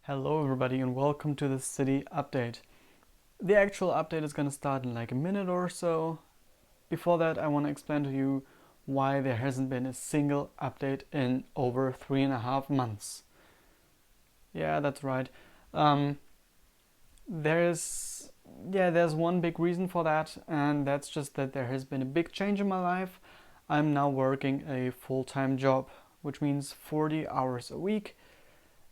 Hello everybody and welcome to the city update. The actual update is going to start in like a minute or so. Before that, I want to explain to you why there hasn't been a single update in over 3.5 months. Yeah, that's right. Um, there's one big reason for that, and that's just that there has been a big change in my life. I'm now working a full-time job, which means 40 hours a week,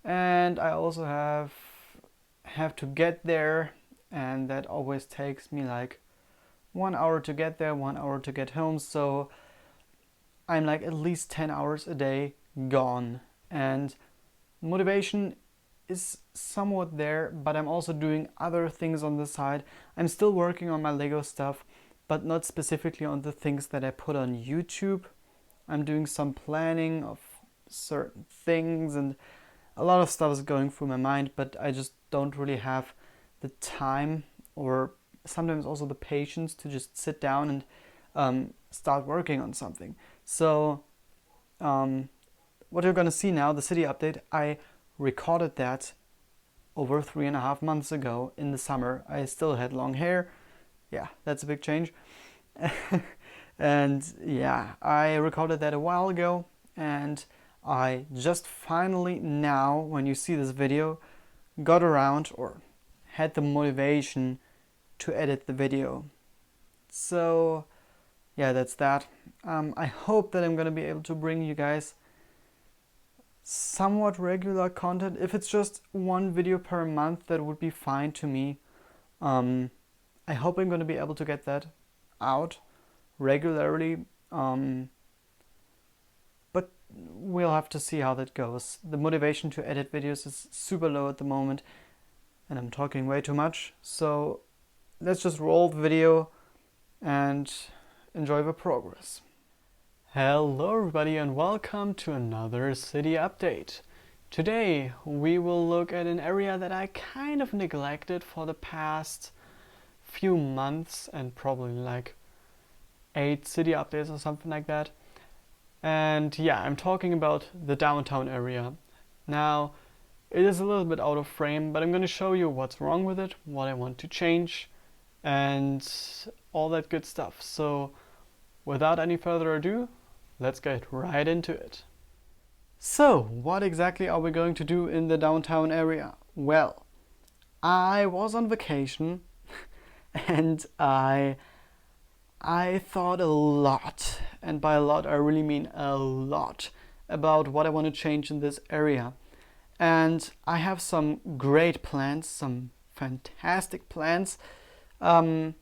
and I also have to get there, and that always takes me like 1 hour to get there, 1 hour to get home. So I'm like at least 10 hours a day gone, and motivation is somewhat there, but I'm also doing other things on the side. I'm still working on my Lego stuff, but not specifically on the things that I put on YouTube. I'm doing some planning of certain things, and a lot of stuff is going through my mind, but I just don't really have the time or sometimes also the patience to just sit down and start working on something. So what you're gonna see now, the city update, I recorded that over 3.5 months ago in the summer. I still had long hair. Yeah, that's a big change. And yeah, I recorded that a while ago, and I just finally now, when you see this video, got around or had the motivation to edit the video. So yeah, that's that. I hope that I'm gonna be able to bring you guys somewhat regular content. If it's just one video per month, that would be fine to me. I hope I'm gonna be able to get that out regularly. But we'll have to see how that goes. The motivation to edit videos is super low at the moment, and I'm talking way too much. So let's just roll the video and enjoy the progress. Hello everybody and welcome to another city update. Today we will look at an area that I kind of neglected for the past few months, and probably like 8 city updates or something like that. And yeah, I'm talking about the downtown area. Now, it is a little bit out of frame, but I'm going to show you what's wrong with it, what I want to change, and all that good stuff. So, without any further ado, let's get right into it. So, what exactly are we going to do in the downtown area? Well, I was on vacation and I thought a lot, and by a lot I really mean a lot, about what I want to change in this area. And I have some great plans, some fantastic plans. And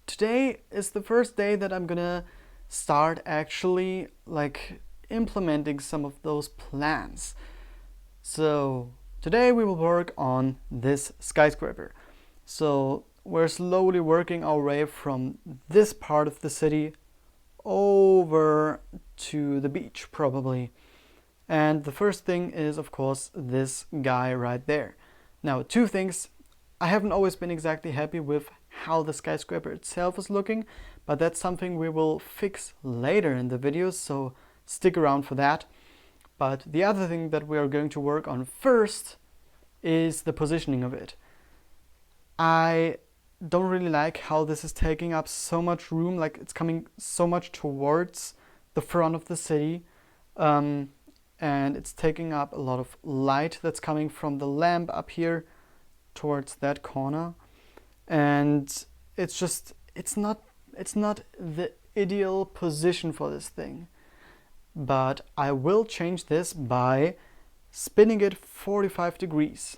today is the first day that I'm gonna start actually like implementing some of those plans. So today we will work on this skyscraper. So we're slowly working our way from this part of the city over to the beach, probably. And the first thing is, of course, this guy right there. Now, two things. I haven't always been exactly happy with how the skyscraper itself is looking, but that's something we will fix later in the video, so stick around for that. But the other thing that we are going to work on first is the positioning of it. I don't really like how this is taking up so much room, like it's coming so much towards the front of the city, and it's taking up a lot of light that's coming from the lamp up here towards that corner, and it's not the ideal position for this thing. But I will change this by spinning it 45 degrees.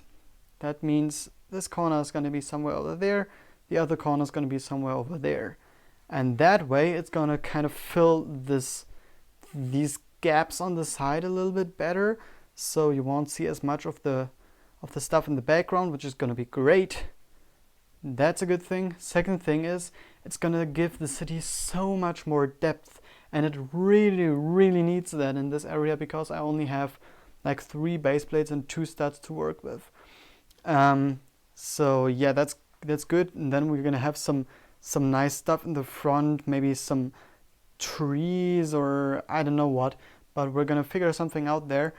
That means this corner is going to be somewhere over there, the other corner is going to be somewhere over there. And that way it's going to kind of fill these gaps on the side a little bit better, so you won't see as much of the stuff in the background, which is going to be great. That's a good thing. Second thing is, it's going to give the city so much more depth, and it really, really needs that in this area because I only have like 3 base plates and 2 studs to work with. So yeah, that's good. And then we're gonna have some nice stuff in the front, maybe some trees or I don't know what, but we're gonna figure something out there.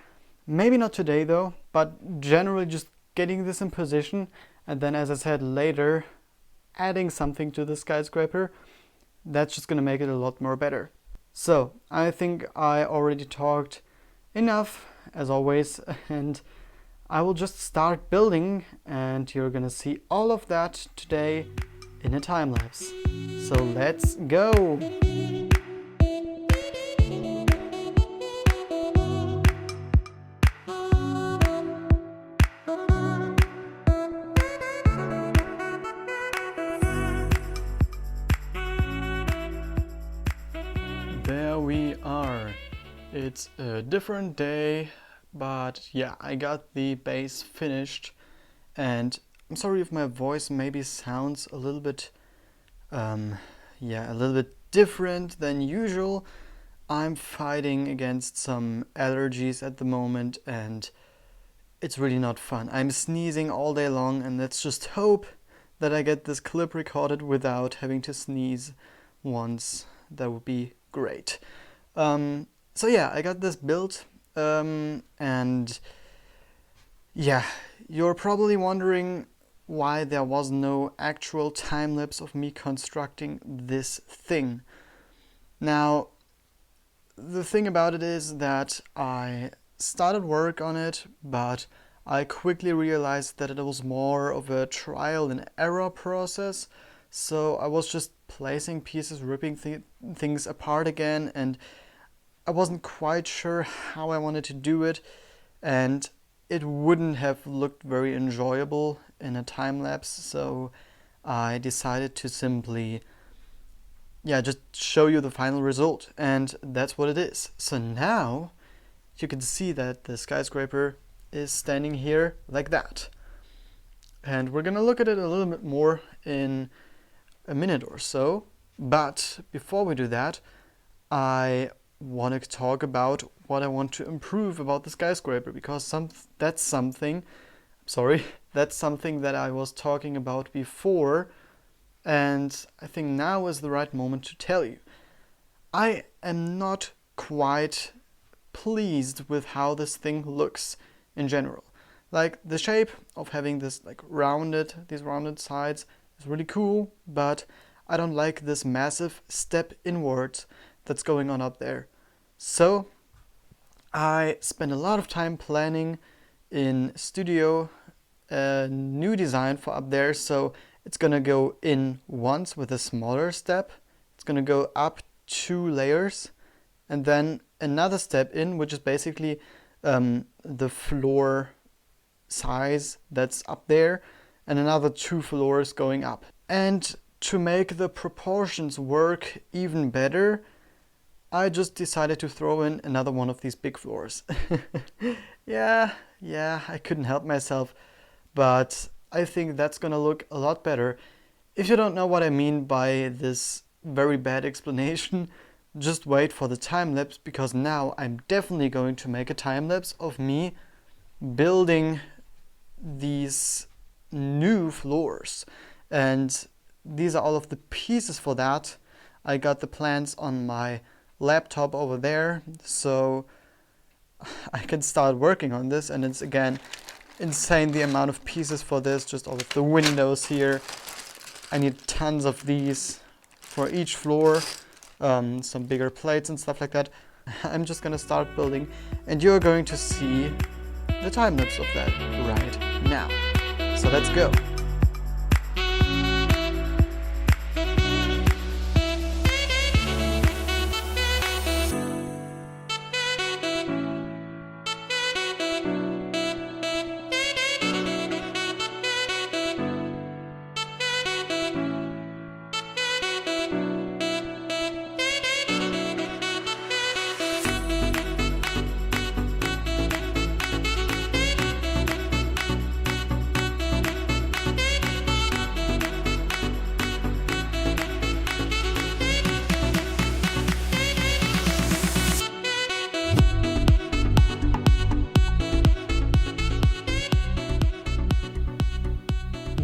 Maybe not today though, but generally just getting this in position, and then, as I said, later adding something to the skyscraper, that's just gonna make it a lot more better. So I think I already talked enough as always, and I will just start building, and you're gonna see all of that today in a time lapse. So let's go! There we are. It's a different day, but yeah, I got the base finished, and I'm sorry if my voice maybe sounds a little bit a little bit different than usual. I'm fighting against some allergies at the moment, and it's really not fun. I'm sneezing all day long, and let's just hope that I get this clip recorded without having to sneeze once. That would be great. So yeah, I got this built, and yeah, you're probably wondering why there was no actual time lapse of me constructing this thing. Now, the thing about it is that I started work on it, but I quickly realized that it was more of a trial and error process. So I was just placing pieces, ripping things apart again, and I wasn't quite sure how I wanted to do it, and it wouldn't have looked very enjoyable in a time lapse. So I decided to simply just show you the final result, and that's what it is. So now you can see that the skyscraper is standing here like that, and we're gonna look at it a little bit more in a minute or so. But before we do that, I want to talk about what I want to improve about the skyscraper, because that's something that I was talking about before, and I think now is the right moment to tell you. I am not quite pleased with how this thing looks in general. Like, the shape of having this these rounded sides is really cool, but I don't like this massive step inwards that's going on up there. So I spent a lot of time planning in Studio a new design for up there. So it's gonna go in once with a smaller step. It's gonna go up 2 layers, and then another step in, which is basically the floor size that's up there, and another 2 floors going up. And to make the proportions work even better, I just decided to throw in another one of these big floors. Yeah, I couldn't help myself, but I think that's gonna look a lot better. If you don't know what I mean by this very bad explanation, just wait for the time lapse, because now I'm definitely going to make a time lapse of me building these new floors, and these are all of the pieces for that. I got the plans on my laptop over there, so I can start working on this. And it's again insane the amount of pieces for this, just all of the windows here. I need tons of these for each floor, some bigger plates and stuff like that. I'm just gonna start building, and you're going to see the time lapse of that right now. So let's go.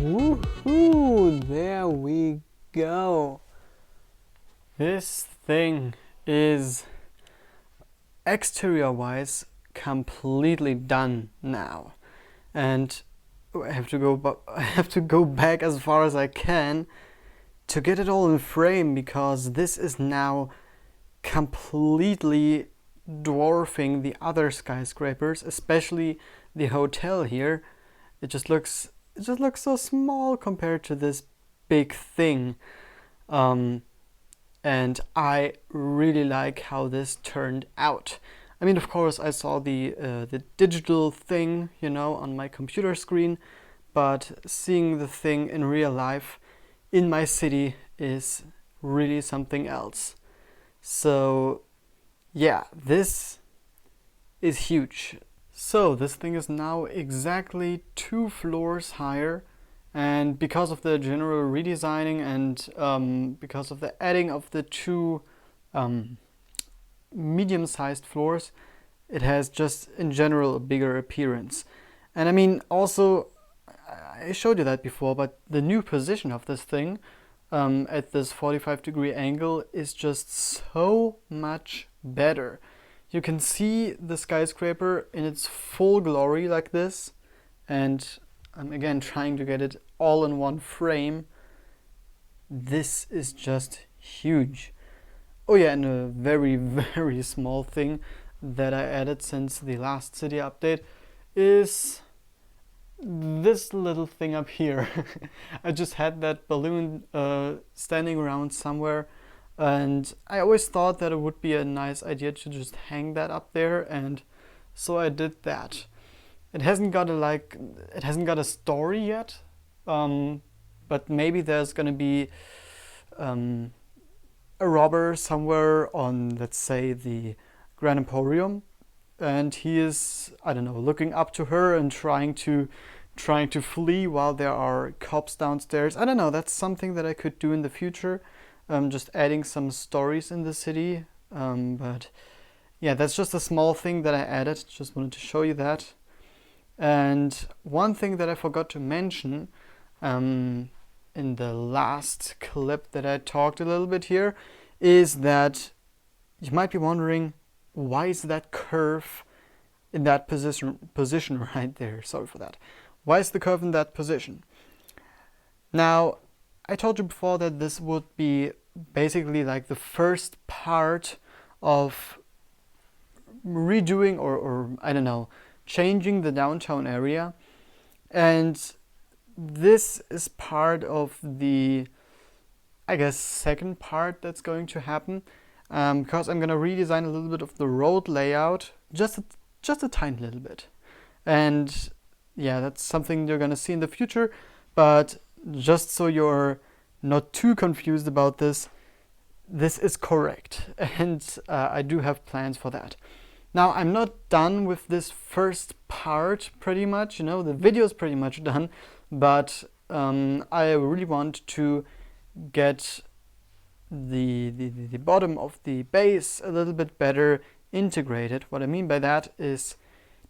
Woohoo! There we go. This thing is exterior-wise completely done now. And I have to go back as far as I can to get it all in frame, because this is now completely dwarfing the other skyscrapers, especially the hotel here. It just looks so small compared to this big thing. And I really like how this turned out. I mean, of course, I saw the digital thing, you know, on my computer screen, but seeing the thing in real life in my city is really something else. So yeah, this is huge. So this thing is now exactly 2 floors higher, and because of the general redesigning and because of the adding of the 2 medium-sized floors, it has just in general a bigger appearance. And I mean, also, I showed you that before, but the new position of this thing at this 45-degree angle is just so much better. You can see the skyscraper in its full glory like this, and I'm again trying to get it all in one frame. This is just huge. Oh yeah, and a very, very small thing that I added since the last city update is this little thing up here. I just had that balloon standing around somewhere, and I always thought that it would be a nice idea to just hang that up there, and so I did that. It hasn't got a story yet, but maybe there's gonna be a robber somewhere on, let's say, the Grand Emporium, and he is, I don't know, looking up to her and trying to flee while there are cops downstairs. I don't know, that's something that I could do in the future, just adding some stories in the city. But yeah, that's just a small thing that I added. Just wanted to show you that. And one thing that I forgot to mention in the last clip that I talked a little bit here is that you might be wondering, why is that curve in that position right there? Sorry for that. Why is the curve in that position? Now, I told you before that this would be basically like the first part of redoing or I don't know, changing the downtown area. And this is part of the, I guess, second part that's going to happen, because I'm going to redesign a little bit of the road layout, just a tiny little bit. And yeah, that's something you're going to see in the future, but just so you're not too confused about this, this is correct, and I do have plans for that. Now, I'm not done with this first part pretty much, you know, the video is pretty much done, but I really want to get the bottom of the base a little bit better integrated. What I mean by that is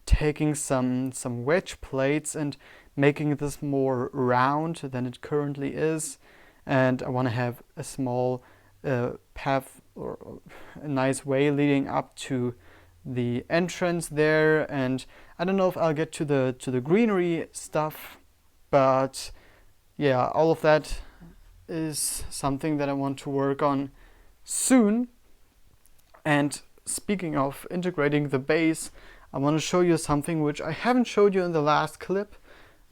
taking some wedge plates and making this more round than it currently is, and I want to have a small path or a nice way leading up to the entrance there. And I don't know if I'll get to the greenery stuff, but yeah, all of that is something that I want to work on soon. And speaking of integrating the base, I want to show you something which I haven't showed you in the last clip,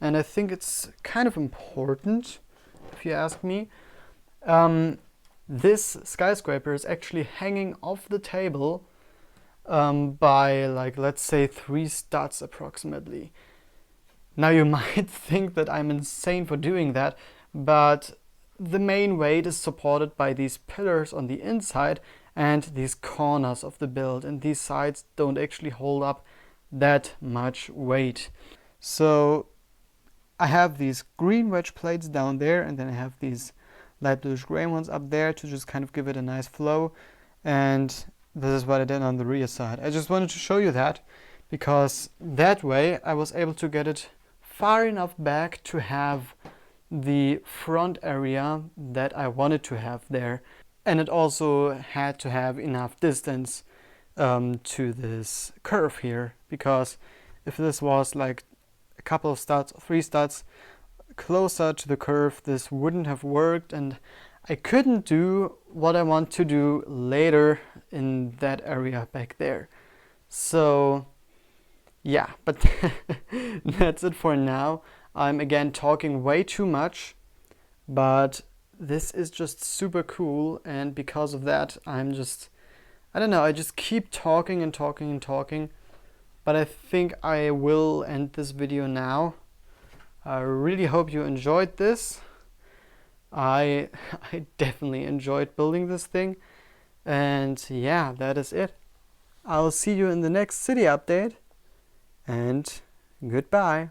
and I think it's kind of important, if you ask me. This skyscraper is actually hanging off the table by, like, let's say 3 studs approximately. Now you might think that I'm insane for doing that, but the main weight is supported by these pillars on the inside and these corners of the build, and these sides don't actually hold up that much weight. So I have these green wedge plates down there, and then I have these light bluish gray ones up there to just kind of give it a nice flow. And this is what I did on the rear side. I just wanted to show you that, because that way I was able to get it far enough back to have the front area that I wanted to have there. And it also had to have enough distance to this curve here, because if this was like a couple of studs, 3 studs closer to the curve, this wouldn't have worked, and I couldn't do what I want to do later in that area back there. So yeah, but that's it for now. I'm again talking way too much, but this is just super cool, and because of that I'm just, I don't know, I just keep talking and talking and talking. But I think I will end this video now. I really hope you enjoyed this. I definitely enjoyed building this thing. And yeah, that is it. I'll see you in the next city update. And goodbye.